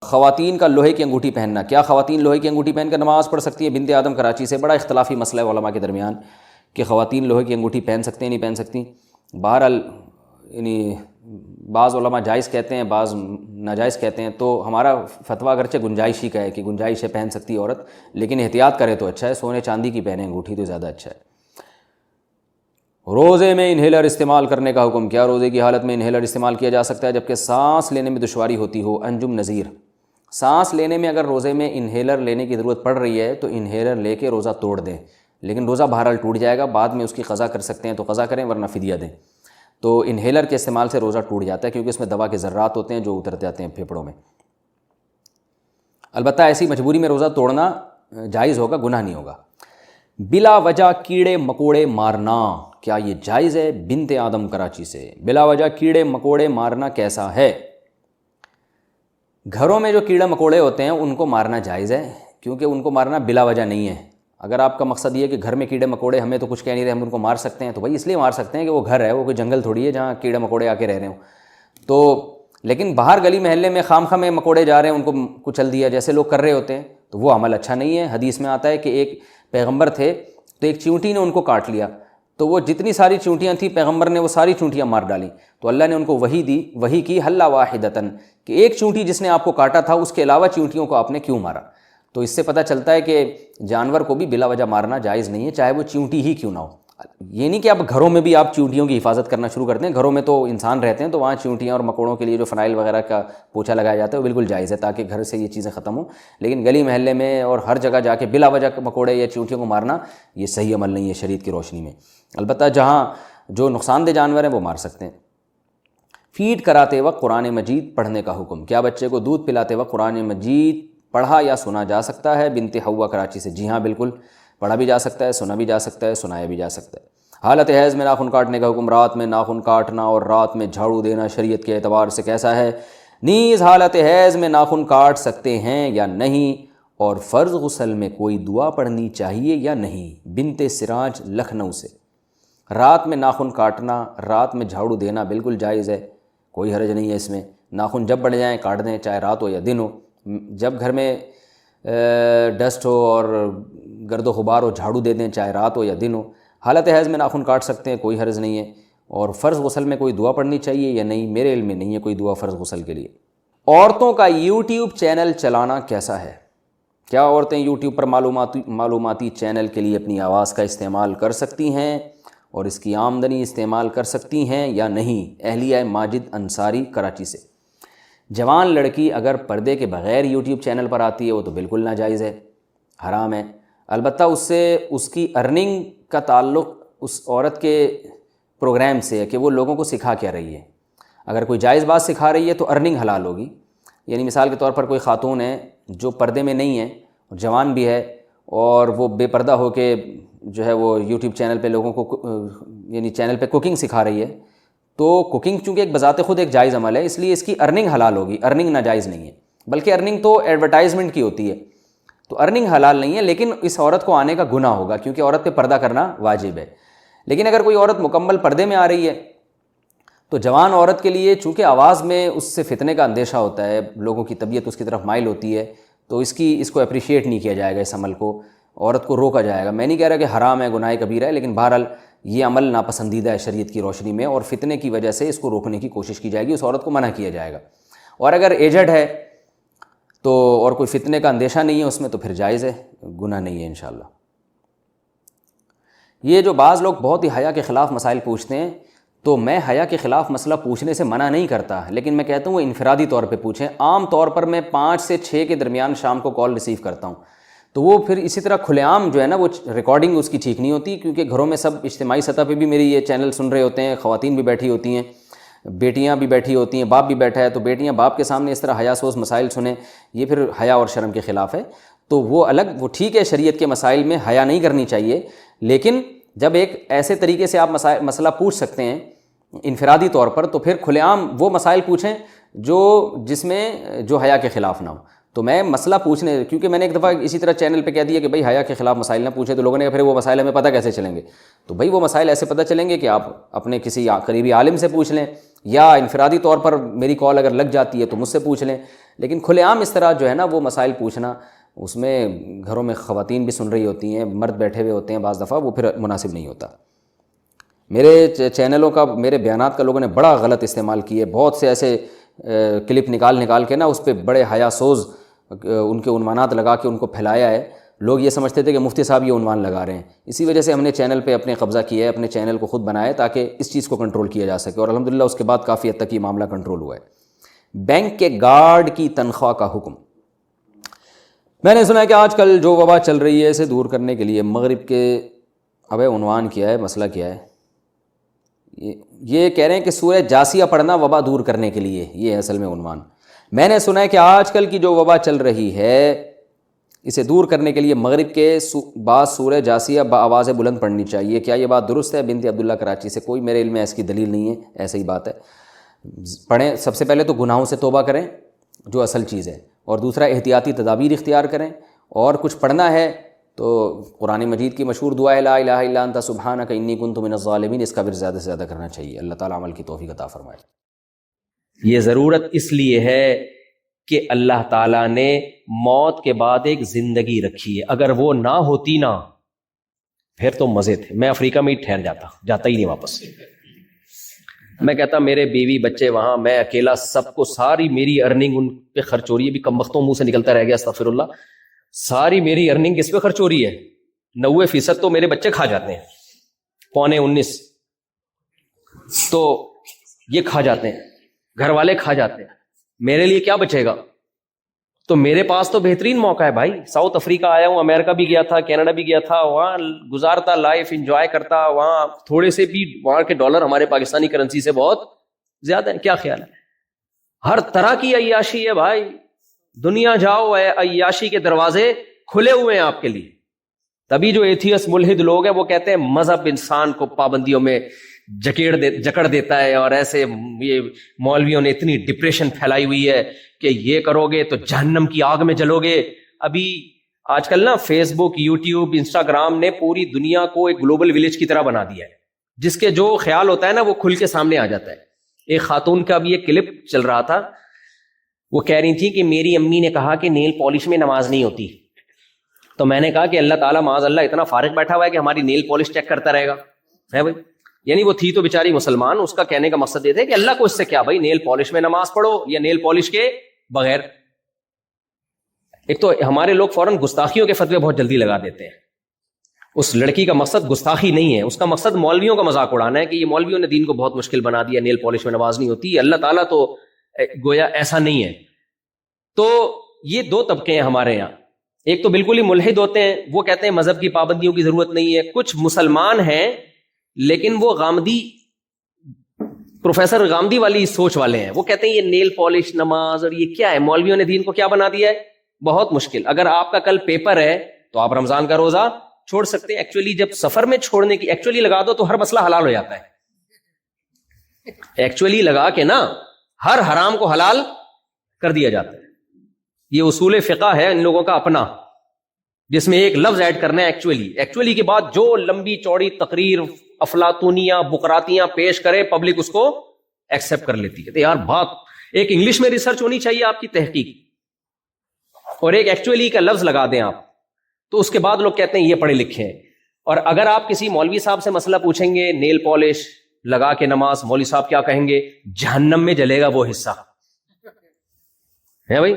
خواتین کا لوہے کی انگوٹھی پہننا، کیا خواتین لوہے کی انگوٹھی پہن کر نماز پڑھ سکتی ہیں؟ بنت آدم کراچی سے، بڑا اختلافی مسئلہ ہے علماء کے درمیان کہ خواتین لوہے کی انگوٹھی پہن سکتے ہیں نہیں پہن سکتی۔ بہرحال یعنی بعض علماء جائز کہتے ہیں، بعض ناجائز کہتے ہیں، تو ہمارا فتویٰ اگرچہ گنجائش ہی کا ہے کہ گنجائش ہے پہن سکتی ہے عورت، لیکن احتیاط کرے تو اچھا ہے، سونے چاندی کی پہنے انگوٹھی تو زیادہ اچھا ہے۔ روزے میں انہیلر استعمال کرنے کا حکم، کیا روزے کی حالت میں انہیلر استعمال کیا جا سکتا ہے جبکہ سانس لینے میں دشواری ہوتی ہو؟ انجم نذیر، سانس لینے میں اگر روزے میں انہیلر لینے کی ضرورت پڑ رہی ہے تو انہیلر لے کے روزہ توڑ دیں، لیکن روزہ بہرحال ٹوٹ جائے گا، بعد میں اس کی قضا کر سکتے ہیں تو قضا کریں ورنہ فدیہ دیں۔ تو انہیلر کے استعمال سے روزہ ٹوٹ جاتا ہے کیونکہ اس میں دوا کے ذرات ہوتے ہیں جو اتر جاتے ہیں پھیپھڑوں میں۔ البتہ ایسی مجبوری میں روزہ توڑنا جائز ہوگا، گناہ نہیں ہوگا۔ بلا وجہ کیڑے مکوڑے مارنا، کیا یہ جائز ہے؟ بنت آدم کراچی سے، بلا وجہ کیڑے مکوڑے مارنا کیسا ہے؟ گھروں میں جو کیڑے مکوڑے ہوتے ہیں ان کو مارنا جائز ہے، کیونکہ ان کو مارنا بلا وجہ نہیں ہے۔ اگر آپ کا مقصد یہ ہے کہ گھر میں کیڑے مکوڑے ہمیں تو کچھ کہہ نہیں رہے ہم ان کو مار سکتے ہیں، تو بھائی اس لیے مار سکتے ہیں کہ وہ گھر ہے، وہ کوئی جنگل تھوڑی ہے جہاں کیڑے مکوڑے آ کے رہ رہے ہوں۔ تو لیکن باہر گلی محلے میں خام خواہ میں مکوڑے جا رہے ہیں ان کو کچل دیا جیسے لوگ کر رہے ہوتے ہیں، تو وہ عمل اچھا نہیں ہے۔ حدیث میں آتا ہے کہ ایک پیغمبر تھے تو ایک چیونٹی نے ان کو کاٹ لیا، تو وہ جتنی ساری چیونٹیاں تھیں پیغمبر نے وہ ساری چیونٹیاں مار ڈالیں، تو اللہ نے ان کو وحی دی، وحی کی حل واحدتن، کہ ایک چیونٹی جس نے آپ کو کاٹا تھا اس کے علاوہ چیونٹیوں کو آپ نے کیوں مارا؟ تو اس سے پتہ چلتا ہے کہ جانور کو بھی بلا وجہ مارنا جائز نہیں ہے، چاہے وہ چیونٹی ہی کیوں نہ ہو۔ یہ نہیں کہ اب گھروں میں بھی آپ چیونٹیوں کی حفاظت کرنا شروع کر دیں، گھروں میں تو انسان رہتے ہیں تو وہاں چیونٹیاں اور مکوڑوں کے لیے جو فنائل وغیرہ کا پوچھا لگایا جاتا ہے وہ بالکل جائز ہے تاکہ گھر سے یہ چیزیں ختم ہوں، لیکن گلی محلے میں اور ہر جگہ جا کے بلا وجہ مکوڑے یا چیونٹیوں کو مارنا یہ صحیح عمل نہیں ہے شریعت کی روشنی میں۔ البتہ جہاں جو نقصان دہ جانور ہیں وہ مار سکتے ہیں۔ فیڈ کراتے وقت قرآن مجید پڑھنے کا حکم، کیا بچے کو دودھ پلاتے وقت قرآن مجید پڑھا یا سنا جا سکتا ہے؟ بنت حوا کراچی سے، جی ہاں بالکل، پڑھا بھی جا سکتا ہے، سنا بھی جا سکتا ہے، سنایا بھی جا سکتا ہے۔ حالت حیض میں ناخن کاٹنے کا حکم، رات میں ناخن کاٹنا اور رات میں جھاڑو دینا شریعت کے اعتبار سے کیسا ہے؟ نیز حالت حیض میں ناخن کاٹ سکتے ہیں یا نہیں، اور فرض غسل میں کوئی دعا پڑھنی چاہیے یا نہیں؟ بنت سراج لکھنؤ سے، رات میں ناخن کاٹنا، رات میں جھاڑو دینا بالکل جائز ہے، کوئی حرج نہیں ہے اس میں۔ ناخن جب بڑھ جائیں کاٹ دیں، چاہے رات ہو یا دن ہو۔ جب گھر میں ڈسٹ ہو اور گرد و غبار ہو جھاڑو دے دیں، چاہے رات ہو یا دن ہو۔ حالت حیض میں ناخن کاٹ سکتے ہیں، کوئی حرج نہیں ہے۔ اور فرض غسل میں کوئی دعا پڑھنی چاہیے یا نہیں؟ میرے علم میں نہیں ہے کوئی دعا فرض غسل کے لیے۔ عورتوں کا یوٹیوب چینل چلانا کیسا ہے؟ کیا عورتیں یوٹیوب پر معلوماتی چینل کے لیے اپنی آواز کا استعمال کر سکتی ہیں اور اس کی آمدنی استعمال کر سکتی ہیں یا نہیں؟ اہلیہ ماجد انصاری کراچی سے، جوان لڑکی اگر پردے کے بغیر یوٹیوب چینل پر آتی ہے وہ تو بالکل ناجائز ہے، حرام ہے۔ البتہ اس سے اس کی ارننگ کا تعلق اس عورت کے پروگرام سے ہے کہ وہ لوگوں کو سکھا کیا رہی ہے۔ اگر کوئی جائز بات سکھا رہی ہے تو ارننگ حلال ہوگی۔ یعنی مثال کے طور پر کوئی خاتون ہے جو پردے میں نہیں ہے، جوان بھی ہے، اور وہ بے پردہ ہو کے جو ہے وہ یوٹیوب چینل پہ لوگوں کو یعنی چینل پہ کوکنگ سکھا رہی ہے، تو کوکنگ چونکہ ایک بذات خود ایک جائز عمل ہے، اس لیے اس کی ارننگ حلال ہوگی، ارننگ ناجائز نہیں ہے، بلکہ ارننگ تو ایڈورٹائزمنٹ کی ہوتی ہے، تو ارننگ حلال نہیں ہے، لیکن اس عورت کو آنے کا گناہ ہوگا کیونکہ عورت پہ پردہ کرنا واجب ہے۔ لیکن اگر کوئی عورت مکمل پردے میں آ رہی ہے تو جوان عورت کے لیے چونکہ آواز میں اس سے فتنے کا اندیشہ ہوتا ہے، لوگوں کی طبیعت اس کی طرف مائل ہوتی ہے، تو اس کو اپریشیٹ نہیں کیا جائے گا، اس عمل کو عورت کو روکا جائے گا۔ میں نہیں کہہ رہا کہ حرام ہے، گناہ کبیرہ ہے، لیکن بہرحال یہ عمل ناپسندیدہ ہے شریعت کی روشنی میں، اور فتنے کی وجہ سے اس کو روکنے کی کوشش کی جائے گی، اس عورت کو منع کیا جائے گا۔ اور اگر ایجڈ ہے تو اور کوئی فتنے کا اندیشہ نہیں ہے اس میں تو پھر جائز ہے، گناہ نہیں ہے انشاءاللہ۔ یہ جو بعض لوگ بہت ہی حیا کے خلاف مسائل پوچھتے ہیں، تو میں حیا کے خلاف مسئلہ پوچھنے سے منع نہیں کرتا، لیکن میں کہتا ہوں وہ انفرادی طور پہ پوچھیں۔ عام طور پر میں 5 سے 6 کے درمیان شام کو کال ریسیو کرتا ہوں، تو وہ پھر اسی طرح کھلے عام جو ہے نا وہ ریکارڈنگ اس کی ٹھیک نہیں ہوتی، کیونکہ گھروں میں سب اجتماعی سطح پہ بھی میری یہ چینل سن رہے ہوتے ہیں، خواتین بھی بیٹھی ہوتی ہیں، بیٹیاں بھی بیٹھی ہوتی ہیں، باپ بھی بیٹھا ہے، تو بیٹیاں باپ کے سامنے اس طرح حیا سوز مسائل سنیں، یہ پھر حیا اور شرم کے خلاف ہے۔ تو وہ الگ، وہ ٹھیک ہے شریعت کے مسائل میں حیا نہیں کرنی چاہیے، لیکن جب ایک ایسے طریقے سے آپ مسئلہ پوچھ سکتے ہیں انفرادی طور پر، تو پھر کھلے عام وہ مسائل پوچھیں جس میں جو حیا کے خلاف نہ ہو۔ تو میں مسئلہ پوچھنے، کیونکہ میں نے ایک دفعہ اسی طرح چینل پہ کہہ دیا کہ بھائی حیا کے خلاف مسائل نہ پوچھیں، تو لوگوں نے کہا پھر وہ مسائل ہمیں پتہ کیسے چلیں گے؟ تو بھائی وہ مسائل ایسے پتہ چلیں گے کہ آپ اپنے کسی قریبی عالم سے پوچھ لیں، یا انفرادی طور پر میری کال اگر لگ جاتی ہے تو مجھ سے پوچھ لیں. لیکن کھلے عام اس طرح جو ہے نا وہ مسائل پوچھنا، اس میں گھروں میں خواتین بھی سن رہی ہوتی ہیں، مرد بیٹھے ہوئے ہوتے ہیں، بعض دفعہ وہ پھر مناسب نہیں ہوتا. میرے چینلوں کا، میرے بیانات کا لوگوں نے بڑا غلط استعمال کیے. بہت سے ایسے کلپ نکال کے نا اس پہ بڑے حیا سوز ان کے عنوانات لگا کے ان کو پھیلایا ہے. لوگ یہ سمجھتے تھے کہ مفتی صاحب یہ عنوان لگا رہے ہیں. اسی وجہ سے ہم نے چینل پہ اپنے قبضہ کیا ہے، اپنے چینل کو خود بنایا ہے تاکہ اس چیز کو کنٹرول کیا جا سکے، اور الحمدللہ اس کے بعد کافی حد تک یہ معاملہ کنٹرول ہوا ہے. بینک کے گارڈ کی تنخواہ کا حکم. میں نے سنا ہے کہ آج کل جو وبا چل رہی ہے اسے دور کرنے کے لیے مغرب کے عنوان کیا ہے، مسئلہ کیا ہے، یہ کہہ رہے ہیں کہ سورہ جاسیہ پڑھنا وبا دور کرنے کے لیے، یہ ہے اصل میں عنوان. میں نے سنا ہے کہ آج کل کی جو وبا چل رہی ہے اسے دور کرنے کے لیے مغرب کے بعد سورہ جاسیہ بآواز بلند پڑھنی چاہیے. کیا یہ بات درست ہے؟ بنت عبداللہ کراچی سے. کوئی میرے علم میں اس کی دلیل نہیں ہے، ایسے ہی بات ہے. پڑھیں. سب سے پہلے تو گناہوں سے توبہ کریں جو اصل چیز ہے، اور دوسرا احتیاطی تدابیر اختیار کریں. اور کچھ پڑھنا ہے تو قرآن مجید کی مشہور دعا ہے لا الہ الا انت سبحانک انی کنت من الظالمین، اس کا ورد زیادہ سے زیادہ کرنا چاہیے. اللہ تعالیٰ عمل کی توفیق عطا فرمائے. یہ ضرورت اس لیے ہے کہ اللہ تعالیٰ نے موت کے بعد ایک زندگی رکھی ہے. اگر وہ نہ ہوتی نا پھر تو مزے تھے. میں افریقہ میں ہی ٹھہر جاتا ہی نہیں واپس. میں کہتا میرے بیوی بچے وہاں، میں اکیلا، سب کو ساری میری ارننگ ان پہ خرچ ہو رہی ہے. بھی کم وقتوں منہ سے نکلتا رہ گیا استغفر اللہ. ساری میری ارننگ کس پہ خرچ ہو رہی ہے؟ 90% تو میرے بچے کھا جاتے ہیں، 19.25 تو یہ کھا جاتے ہیں، گھر والے کھا جاتے ہیں. میرے لیے کیا بچے گا؟ تو میرے پاس تو بہترین موقع ہے بھائی. ساؤتھ افریقہ آیا ہوں، امریکہ بھی گیا تھا، کینیڈا بھی گیا تھا، وہاں گزارتا لائف انجوائے کرتا. وہاں تھوڑے سے بھی وہاں کے ڈالر ہمارے پاکستانی کرنسی سے بہت زیادہ ہیں. کیا خیال ہے؟ ہر طرح کی عیاشی ہے بھائی. دنیا جاؤ، عیاشی کے دروازے کھلے ہوئے ہیں آپ کے لیے. تبھی جو ایتھیس ملحد لوگ ہیں وہ کہتے ہیں مذہب انسان کو پابندیوں میں جکڑ دیتا ہے، اور ایسے یہ مولویوں نے اتنی ڈپریشن پھیلائی ہوئی ہے کہ یہ کرو گے تو جہنم کی آگ میں جلو گے. ابھی آج کل نا فیس بک، یوٹیوب، انسٹاگرام نے پوری دنیا کو ایک گلوبل ولیج کی طرح بنا دیا ہے، جس کے جو خیال ہوتا ہے نا وہ کھل کے سامنے آ جاتا ہے. ایک خاتون کا بھی ایک کلپ چل رہا تھا، وہ کہہ رہی تھی کہ میری امی نے کہا کہ نیل پالش میں نماز نہیں ہوتی. تو میں نے کہا کہ اللہ تعالیٰ معاذ اللہ اتنا فارغ بیٹھا ہوا ہے کہ ہماری نیل پالش چیک کرتا رہے گا ہے بھائی. یعنی وہ تھی تو بیچاری مسلمان. اس کا کہنے کا مقصد یہ تھا کہ اللہ کو اس سے کیا بھائی، نیل پالش میں نماز پڑھو یا نیل پالش کے بغیر. ایک تو ہمارے لوگ فوراً گستاخیوں کے فتوے بہت جلدی لگا دیتے ہیں. اس لڑکی کا مقصد گستاخی نہیں ہے، اس کا مقصد مولویوں کا مذاق اڑانا ہے کہ یہ مولویوں نے دین کو بہت مشکل بنا دیا، نیل پالش میں نماز نہیں ہوتی. اللہ تعالیٰ تو گویا ایسا نہیں ہے. تو یہ دو طبقے ہیں ہمارے یہاں. ایک تو بالکل ہی ملحد ہوتے ہیں، وہ کہتے ہیں مذہب کی پابندیوں کی ضرورت نہیں ہے. کچھ مسلمان ہیں لیکن وہ غامدی، پروفیسر غامدی والی سوچ والے ہیں. وہ کہتے ہیں یہ نیل پالش، نماز اور یہ کیا ہے، مولویوں نے دین کو کیا بنا دیا ہے، بہت مشکل. اگر آپ کا کل پیپر ہے تو آپ رمضان کا روزہ چھوڑ سکتے ہیں. ایکچولی جب سفر میں چھوڑنے کی ایکچولی لگا دو تو ہر مسئلہ حلال ہو جاتا ہے. ایکچولی لگا کے نا ہر حرام کو حلال کر دیا جاتا ہے. یہ اصول فقہ ہے ان لوگوں کا اپنا، جس میں ایک لفظ ایڈ کرنا ہے ایکچولی کے بعد جو لمبی چوڑی تقریر، افلاطونیاں، بقراتیاں پیش کرے پبلک اس کو ایکسپٹ کر لیتی ہے. یار بات ایک انگلش میں ریسرچ ہونی چاہیے آپ کی تحقیق، اور ایک ایکچولی کا لفظ لگا دیں آپ تو اس کے بعد لوگ کہتے ہیں یہ پڑھے لکھے ہیں. اور اگر آپ کسی مولوی صاحب سے مسئلہ پوچھیں گے نیل پالش لگا کے نماز، مولوی صاحب کیا کہیں گے؟ جہنم میں جلے گا وہ حصہ ہے بھائی.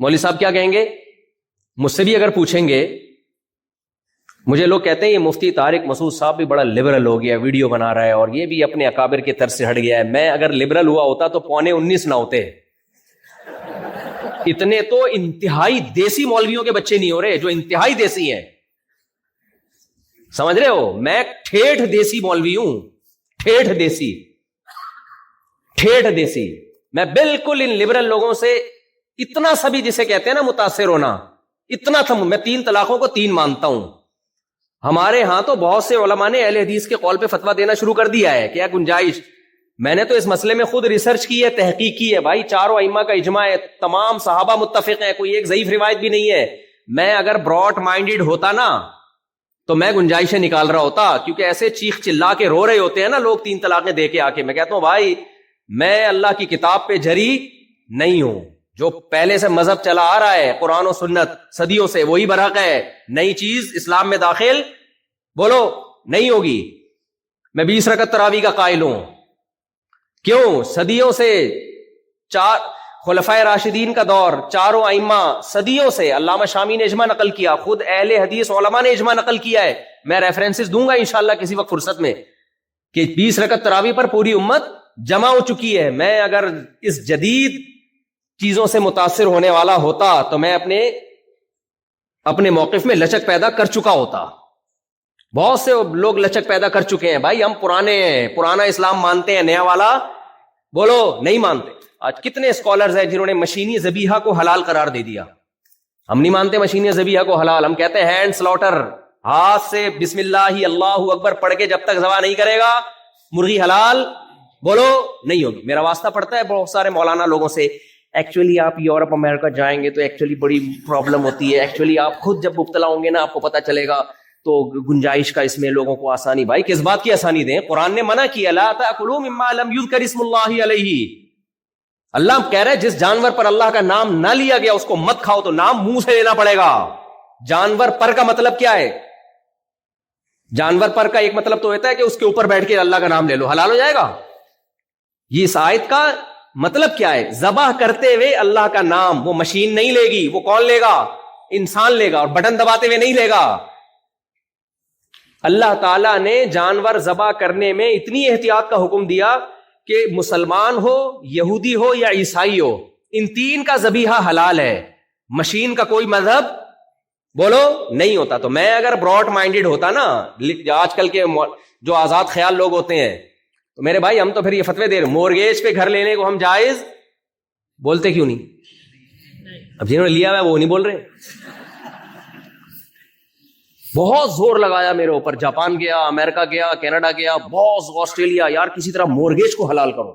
مولوی صاحب کیا کہیں گے؟ مجھ سے بھی اگر پوچھیں گے، مجھے لوگ کہتے ہیں یہ مفتی طارق مسعود صاحب بھی بڑا لبرل ہو گیا، ویڈیو بنا رہا ہے اور یہ بھی اپنے اکابر کے طرز سے ہٹ گیا ہے. میں اگر لبرل ہوا ہوتا تو 19.25 نہ ہوتے. اتنے تو انتہائی دیسی مولویوں کے بچے نہیں ہو رہے جو انتہائی دیسی ہیں، سمجھ رہے ہو؟ میں ٹھیٹھ دیسی مولوی ہوں، ٹھیٹھ دیسی. میں بالکل ان لبرل لوگوں سے اتنا سبھی جسے کہتے ہیں نا متاثر ہونا، اتنا تھا. میں 3 طلاقوں کو 3 مانتا ہوں. ہمارے ہاں تو بہت سے علماء نے اہل حدیث کے قول پہ فتویٰ دینا شروع کر دیا ہے. کیا گنجائش؟ میں نے تو اس مسئلے میں خود ریسرچ کی ہے، تحقیق کی ہے بھائی. 4 ائمہ کا اجماع ہے، تمام صحابہ متفق ہیں، کوئی ایک ضعیف روایت بھی نہیں ہے. میں اگر براڈ مائنڈیڈ ہوتا نا تو میں گنجائشیں نکال رہا ہوتا، کیونکہ ایسے چیخ چلا کے رو رہے ہوتے ہیں نا لوگ 3 طلاقیں دے کے آ کے. میں کہتا ہوں بھائی میں اللہ کی کتاب پہ جری نہیں ہوں. جو پہلے سے مذہب چلا آ رہا ہے قرآن و سنت صدیوں سے وہی برحق ہے. نئی چیز اسلام میں داخل بولو نہیں ہوگی. میں 20 رکعت تراویح کا قائل ہوں. کیوں؟ صدیوں سے چار خلفائے راشدین کا دور، چاروں ائمہ صدیوں سے. علامہ شامی نے اجماع نقل کیا، خود اہل حدیث علماء نے اجماع نقل کیا ہے. میں ریفرنسز دوں گا انشاءاللہ کسی وقت فرصت میں کہ 20 رکعت تراویح پر پوری امت جمع ہو چکی ہے. میں اگر اس جدید چیزوں سے متاثر ہونے والا ہوتا تو میں اپنے موقف میں لچک پیدا کر چکا ہوتا. بہت سے لوگ لچک پیدا کر چکے ہیں. بھائی ہم پرانے ہیں، پرانا اسلام مانتے ہیں، نیا والا بولو نہیں مانتے. آج کتنے اسکالرز ہیں جنہوں نے مشینی ذبیحہ کو حلال قرار دے دیا. ہم نہیں مانتے مشینی ذبیحہ کو حلال. ہم کہتے ہیں ہینڈ سلاٹر، ہاتھ سے بسم اللہ اللہ اکبر پڑھ کے جب تک ذبح نہیں کرے گا مرغی حلال بولو نہیں ہوگی. میرا واسطہ پڑتا ہے بہت سارے مولانا لوگوں سے، ایکچولی آپ یورپ امریکہ جائیں گے تو ایکچولی بڑی پرابلم ہوتی ہے. ایکچولی آپ خود جب مبتلا ہوں گے نا آپ کو پتا چلے گا، تو گنجائش کا اس میں لوگوں کو آسانی. بھائی کس بات کی آسانی دیں؟ قرآن نے منع کیا لا تأکلوا مما لم یذکر اسم اللہ علیہ. اللہ کہہ رہے جس جانور پر اللہ کا نام نہ لیا گیا اس کو مت کھاؤ. تو نام منہ سے لینا پڑے گا. جانور پر کا مطلب کیا ہے؟ جانور پر کا ایک مطلب تو ہوتا ہے کہ اس کے اوپر بیٹھ کے اللہ کا نام لے لو، حلال ہو جائے گا. یہ اس آیت کا مطلب کیا ہے؟ ذبح کرتے ہوئے اللہ کا نام. وہ مشین نہیں لے گی. وہ کون لے گا؟ انسان لے گا. اور بٹن دباتے ہوئے نہیں لے گا. اللہ تعالیٰ نے جانور ذبح کرنے میں اتنی احتیاط کا حکم دیا کہ مسلمان ہو، یہودی ہو یا عیسائی ہو، ان تین کا ذبیحہ حلال ہے. مشین کا کوئی مذہب بولو نہیں ہوتا. تو میں اگر براڈ مائنڈڈ ہوتا نا، آج کل کے جو آزاد خیال لوگ ہوتے ہیں، تو میرے بھائی ہم تو پھر یہ فتوے دے رہے مورگیج پہ گھر لینے کو ہم جائز بولتے کیوں نہیں؟ اب جنہوں نے لیا ہوا ہے وہ نہیں بول رہے. بہت زور لگایا میرے اوپر، جاپان گیا، امریکہ گیا، کینیڈا گیا، بہت آسٹریلیا، یار کسی طرح مورگیج کو حلال کرو.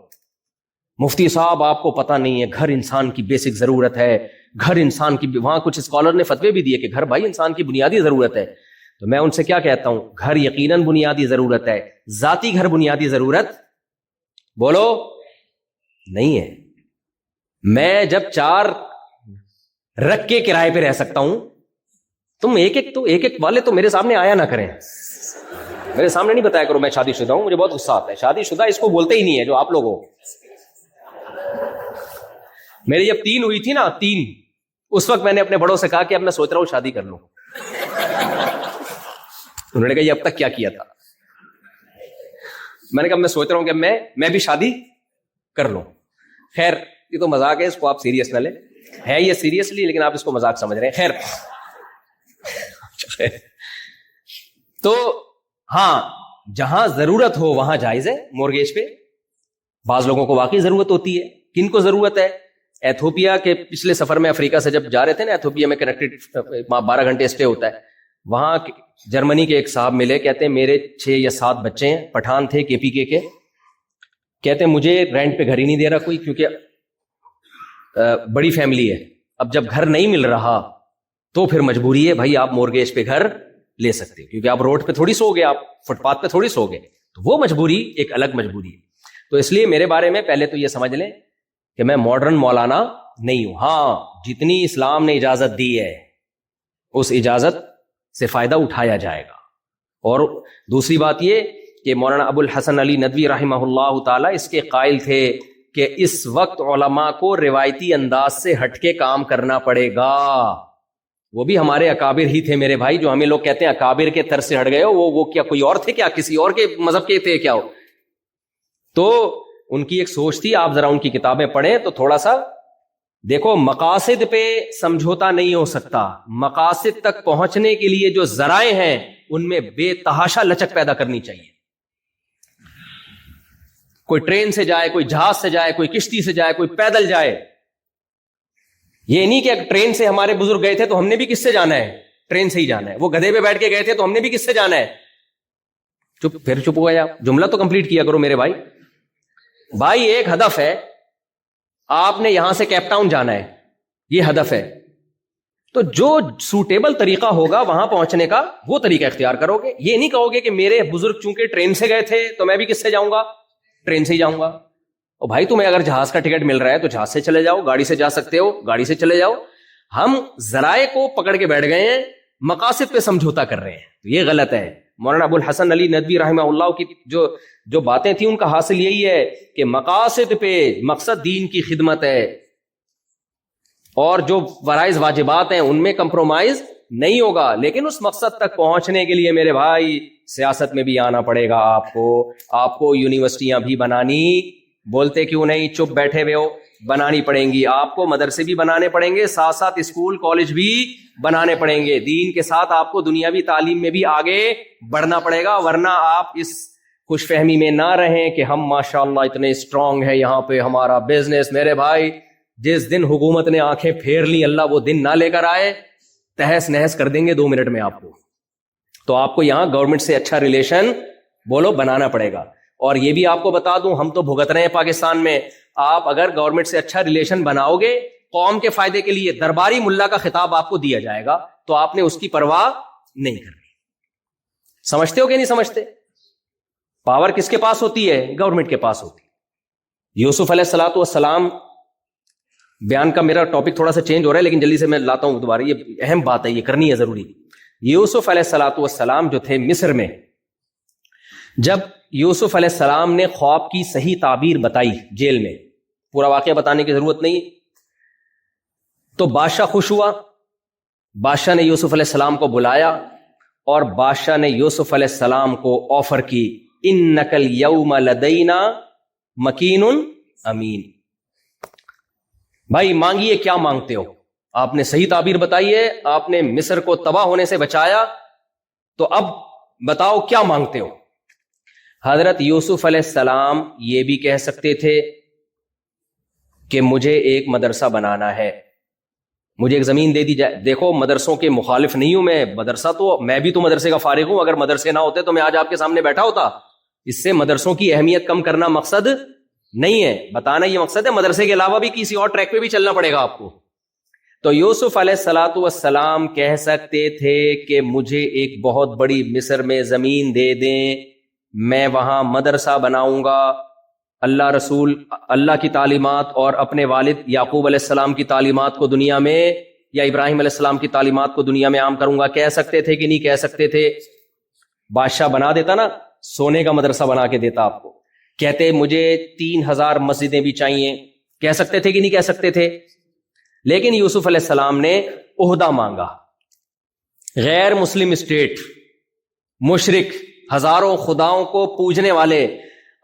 مفتی صاحب آپ کو پتہ نہیں ہے گھر انسان کی بیسک ضرورت ہے. گھر انسان کی، وہاں کچھ اسکالر نے فتوے بھی دیے کہ گھر بھائی انسان کی بنیادی ضرورت ہے. تو میں ان سے کیا کہتا ہوں، گھر یقیناً بنیادی ضرورت ہے. ذاتی گھر بنیادی ضرورت بولو نہیں ہے. میں جب 4 رکھ کے کرائے پہ رہ سکتا ہوں، تم ایک والے تو میرے سامنے آیا نہ کریں. میرے سامنے نہیں بتایا کرو میں شادی شدہ ہوں. مجھے بہت غصہ آتا ہے. شادی شدہ اس کو بولتے ہی نہیں ہے جو آپ لوگ ہو. میری جب 3 ہوئی تھی نا، 3، اس وقت میں نے اپنے بڑوں سے کہا کہ اب میں سوچ رہا ہوں شادی کر لوں. انہوں نے کہا یہ اب تک کیا کیا تھا؟ میں نے کہا میں سوچ رہا ہوں کہ میں بھی شادی کر لوں. خیر یہ تو مذاق ہے، اس کو آپ سیریس نہ لیں. ہے یہ سیریسلی، لیکن آپ اس کو مذاق سمجھ رہے ہیں. خیر تو ہاں جہاں ضرورت ہو وہاں جائز ہے مورگیج پہ. بعض لوگوں کو واقعی ضرورت ہوتی ہے. کن کو ضرورت ہے؟ ایتھوپیا کے پچھلے سفر میں افریقہ سے جب جا رہے تھے نا، ایتھوپیا میں کنیکٹڈ 12 گھنٹے اسٹے ہوتا ہے. وہاں جرمنی کے ایک صاحب ملے، کہتے ہیں میرے 6 یا 7 بچے ہیں، پٹھان تھے KPK کے. کہتے ہیں مجھے رینٹ پہ گھر ہی نہیں دے رہا کوئی، کیونکہ بڑی فیملی ہے. اب جب گھر نہیں مل رہا تو پھر مجبوری ہے بھائی آپ مورگیج پہ گھر لے سکتے ہو، کیونکہ آپ روڈ پہ تھوڑی سو گے، آپ فٹ پاتھ پہ تھوڑی سو گے. تو وہ مجبوری ایک الگ مجبوری ہے. تو اس لیے میرے بارے میں پہلے تو یہ سمجھ لیں کہ میں ماڈرن مولانا نہیں ہوں. ہاں جتنی اسلام نے اجازت دی ہے اس اجازت سے فائدہ اٹھایا جائے گا. اور دوسری بات یہ کہ مولانا ابو الحسن علی ندوی رحمہ اللہ تعالی اس کے قائل تھے کہ اس وقت علماء کو روایتی انداز سے ہٹ کے کام کرنا پڑے گا. وہ بھی ہمارے اکابر ہی تھے میرے بھائی، جو ہمیں لوگ کہتے ہیں اکابر کے طرز سے ہٹ گئے ہو. وہ کیا کوئی اور تھے کیا؟ کسی اور کے مذہب کے تھے کیا ہو؟ تو ان کی ایک سوچ تھی. آپ ذرا ان کی کتابیں پڑھیں تو تھوڑا سا دیکھو. مقاصد پہ سمجھوتا نہیں ہو سکتا. مقاصد تک پہنچنے کے لیے جو ذرائع ہیں ان میں بے تحاشا لچک پیدا کرنی چاہیے. کوئی ٹرین سے جائے، کوئی جہاز سے جائے، کوئی کشتی سے جائے، کوئی پیدل جائے. یہ نہیں کہ ٹرین سے ہمارے بزرگ گئے تھے تو ہم نے بھی کس سے جانا ہے؟ ٹرین سے ہی جانا ہے. وہ گدھے پہ بیٹھ کے گئے تھے تو ہم نے بھی کس سے جانا ہے؟ چپ ہو گیا. جملہ تو کمپلیٹ کیا کرو میرے بھائی. بھائی ایک ہدف ہے، آپ نے یہاں سے کیپ ٹاؤن جانا ہے، یہ ہدف ہے. تو جو سوٹیبل طریقہ ہوگا وہاں پہنچنے کا وہ طریقہ اختیار کرو گے. یہ نہیں کہو گے کہ میرے بزرگ چونکہ ٹرین سے گئے تھے تو میں بھی کس سے جاؤں گا؟ ٹرین سے ہی جاؤں گا. اور بھائی تمہیں اگر جہاز کا ٹکٹ مل رہا ہے تو جہاز سے چلے جاؤ, گاڑی سے جا سکتے ہو گاڑی سے چلے جاؤ. ہم ذرائع کو پکڑ کے بیٹھ گئے ہیں, مقاصد پہ سمجھوتا کر رہے ہیں, یہ غلط ہے. مولانا ابو الحسن علی ندوی رحمہ اللہ کی جو باتیں تھیں ان کا حاصل یہی ہے کہ مقاصد پہ, مقصد دین کی خدمت ہے, اور جو فرائض واجبات ہیں ان میں کمپرومائز نہیں ہوگا. لیکن اس مقصد تک پہنچنے کے لیے میرے بھائی سیاست میں بھی آنا پڑے گا آپ کو یونیورسٹیاں بھی بنانی, بولتے کیوں نہیں, چپ بیٹھے ہوئے ہو, بنانی پڑیں گی آپ کو, مدرسے بھی بنانے پڑیں گے, ساتھ ساتھ اسکول کالج بھی بنانے پڑیں گے. دین کے ساتھ آپ کو دنیاوی تعلیم میں بھی آگے بڑھنا پڑے گا, ورنہ آپ اس خوش فہمی میں نہ رہیں کہ ہم ماشاءاللہ اتنے اسٹرانگ ہیں یہاں پہ ہمارا بزنس. میرے بھائی جس دن حکومت نے آنکھیں پھیر لی, اللہ وہ دن نہ لے کر آئے, تہس نہس کر دیں گے 2 منٹ میں آپ کو. تو آپ کو یہاں گورنمنٹ سے اچھا ریلیشن بولو بنانا پڑے گا. اور یہ بھی آپ کو بتا دوں, ہم تو بھگت رہے ہیں پاکستان میں, آپ اگر گورنمنٹ سے اچھا ریلیشن بناؤ گے قوم کے فائدے کے لیے, درباری ملا کا خطاب آپ کو دیا جائے گا تو آپ نے اس کی پرواہ نہیں کرنی. سمجھتے ہو کہ نہیں سمجھتے؟ پاور کس کے پاس ہوتی ہے؟ گورنمنٹ کے پاس ہوتی ہے. یوسف علیہ الصلوۃ والسلام, بیان کا میرا ٹاپک تھوڑا سا چینج ہو رہا ہے لیکن جلدی سے میں لاتا ہوں دوبارہ, یہ اہم بات ہے, یہ کرنی ہے ضروری. یوسف علیہ الصلوۃ والسلام جو تھے مصر میں, جب یوسف علیہ السلام نے خواب کی صحیح تعبیر بتائی جیل میں, پورا واقعہ بتانے کی ضرورت نہیں, تو بادشاہ خوش ہوا. بادشاہ نے یوسف علیہ السلام کو بلایا اور بادشاہ نے یوسف علیہ السلام کو آفر کی, انک الیوم لدینا مکین امین. بھائی مانگیے کیا مانگتے ہو, آپ نے صحیح تعبیر بتائی ہے, آپ نے مصر کو تباہ ہونے سے بچایا, تو اب بتاؤ کیا مانگتے ہو. حضرت یوسف علیہ السلام یہ بھی کہہ سکتے تھے کہ مجھے ایک مدرسہ بنانا ہے, مجھے ایک زمین دے دی جائے. دیکھو مدرسوں کے مخالف نہیں ہوں میں, مدرسہ تو میں بھی تو مدرسے کا فارغ ہوں, اگر مدرسے نہ ہوتے تو میں آج آپ کے سامنے بیٹھا ہوتا. اس سے مدرسوں کی اہمیت کم کرنا مقصد نہیں ہے, بتانا یہ مقصد ہے. مدرسے کے علاوہ بھی کسی اور ٹریک پہ بھی چلنا پڑے گا آپ کو. تو یوسف علیہ الصلوۃ والسلام کہہ سکتے تھے کہ مجھے ایک بہت بڑی مصر میں زمین دے دیں, میں وہاں مدرسہ بناؤں گا, اللہ رسول اللہ کی تعلیمات اور اپنے والد یعقوب علیہ السلام کی تعلیمات کو دنیا میں, یا ابراہیم علیہ السلام کی تعلیمات کو دنیا میں عام کروں گا. کہہ سکتے تھے کہ نہیں کہہ سکتے تھے؟ بادشاہ بنا دیتا نا, سونے کا مدرسہ بنا کے دیتا آپ کو. کہتے مجھے 3000 مسجدیں بھی چاہیے, کہہ سکتے تھے کہ نہیں کہہ سکتے تھے؟ لیکن یوسف علیہ السلام نے عہدہ مانگا. غیر مسلم اسٹیٹ, مشرک, ہزاروں خداؤں کو پوجنے والے,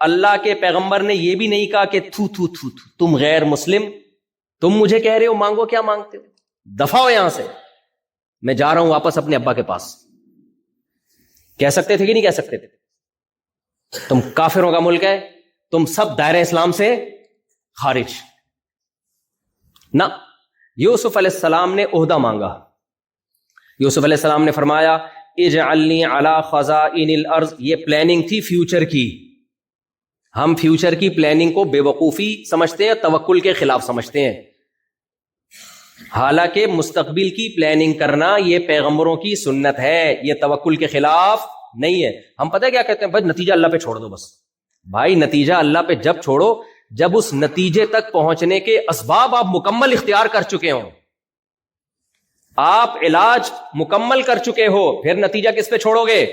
اللہ کے پیغمبر نے یہ بھی نہیں کہا کہ تھو تھو تھو تھو تم غیر مسلم, تم مجھے کہہ رہے ہو مانگو, کیا مانگتے ہو, دفع ہو یہاں سے, میں جا رہا ہوں واپس اپنے ابا کے پاس. کہہ سکتے تھے کہ نہیں کہہ سکتے تھے؟ تم کافروں کا ملک ہے, تم سب دائرہ اسلام سے خارج. نہ, یوسف علیہ السلام نے عہدہ مانگا. یوسف علیہ السلام نے فرمایا اجعلنی علی خزائن الارض. یہ پلاننگ تھی فیوچر کی. ہم فیوچر کی پلاننگ کو بے وقوفی سمجھتے ہیں, توکل کے خلاف سمجھتے ہیں. حالانکہ مستقبل کی پلاننگ کرنا یہ پیغمبروں کی سنت ہے, یہ توکل کے خلاف نہیں ہے. ہم پتہ کیا کہتے ہیں, بس نتیجہ اللہ پہ چھوڑ دو. بس بھائی نتیجہ اللہ پہ جب چھوڑو جب اس نتیجے تک پہنچنے کے اسباب آپ مکمل اختیار کر چکے ہوں, آپ علاج مکمل کر چکے ہو, پھر نتیجہ کس پہ چھوڑو گے؟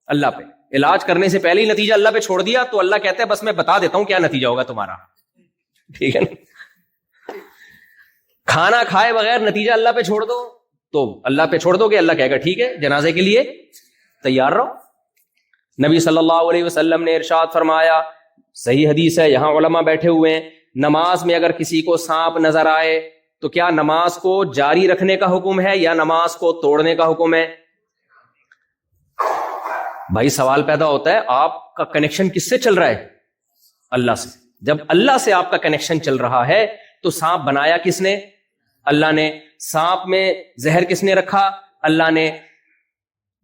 اللہ پہ. علاج کرنے سے پہلے ہی نتیجہ اللہ پہ چھوڑ دیا تو اللہ کہتے ہیں بس میں بتا دیتا ہوں کیا نتیجہ ہوگا تمہارا, ٹھیک ہے نا. کھانا کھائے بغیر نتیجہ اللہ پہ چھوڑ دو تو اللہ پہ چھوڑ دو گے, اللہ کہے گا ٹھیک ہے جنازے کے لیے تیار رہو. نبی صلی اللہ علیہ وسلم نے ارشاد فرمایا, صحیح حدیث ہے, یہاں علماء بیٹھے ہوئے ہیں, نماز میں اگر کسی کو سانپ نظر آئے تو کیا نماز کو جاری رکھنے کا حکم ہے یا نماز کو توڑنے کا حکم ہے؟ بھائی سوال پیدا ہوتا ہے, آپ کا کنیکشن کس سے چل رہا ہے؟ اللہ سے. جب اللہ سے آپ کا کنیکشن چل رہا ہے تو سانپ بنایا کس نے؟ اللہ نے. سانپ میں زہر کس نے رکھا؟ اللہ نے.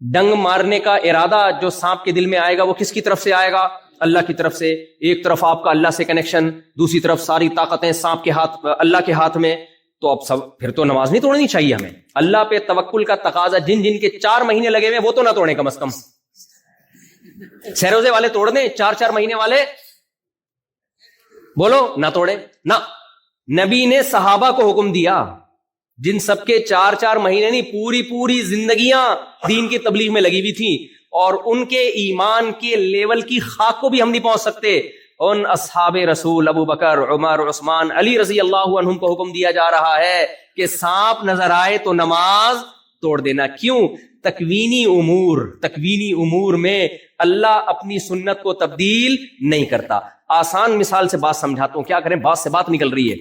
ڈنگ مارنے کا ارادہ جو سانپ کے دل میں آئے گا وہ کس کی طرف سے آئے گا؟ اللہ کی طرف سے. ایک طرف آپ کا اللہ سے کنیکشن, دوسری طرف ساری طاقتیں سانپ کے ہاتھ, اللہ کے ہاتھ میں. تو اب سب پھر تو نماز نہیں توڑنی چاہیے ہمیں. اللہ پہ توکل کا تقاضا, جن جن کے 4 مہینے لگے ہوئے وہ تو نہ توڑیں کم از کم. سیروزے والے توڑ دیں, 4 مہینے والے بولو نہ توڑے نہ. نبی نے صحابہ کو حکم دیا جن سب کے 4 مہینے نہیں پوری زندگیاں دین کی تبلیغ میں لگی ہوئی تھی اور ان کے ایمان کے لیول کی خاک کو بھی ہم نہیں پہنچ سکتے. ان اصحاب رسول ابو بکر عمر عثمان علی رضی اللہ عنہم کو حکم دیا جا رہا ہے کہ سانپ نظر آئے تو نماز توڑ دینا. کیوں؟ تکوینی امور میں اللہ اپنی سنت کو تبدیل نہیں کرتا. آسان مثال سے بات سمجھاتا ہوں, کیا کریں بات سے بات نکل رہی ہے.